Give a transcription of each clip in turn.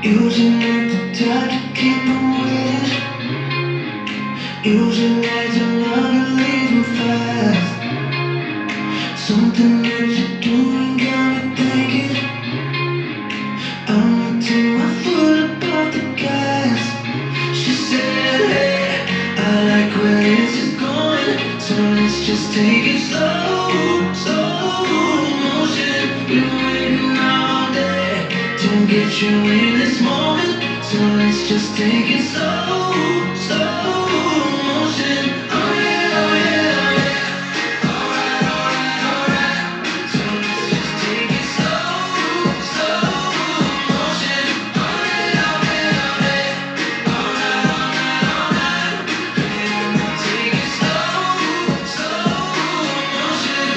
Using up the time to keep them waiting. Using lights and love and leaving fast. Something that you're doing got me thinking. I'ma take my foot up off the gas. She said, hey, I like where this is going, so let's just take it slow, slow motion. Been waiting all day to get you in this moment, so let's just take it slow, slow motion. Oh yeah, oh yeah, oh yeah. Alright, alright, alright. So let's just take it slow, slow motion. Alright, alright, alright. Alright, alright, alright. Yeah, we'll take it slow, slow motion.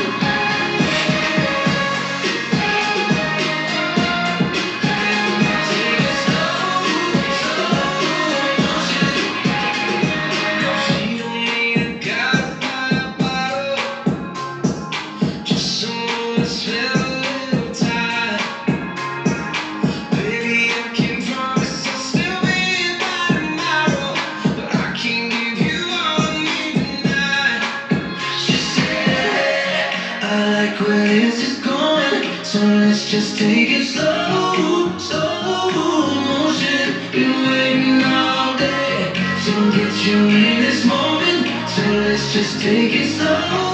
Where this is going, so let's just take it slow, slow motion. Been waiting all day to get you in this moment, so let's just take it slow.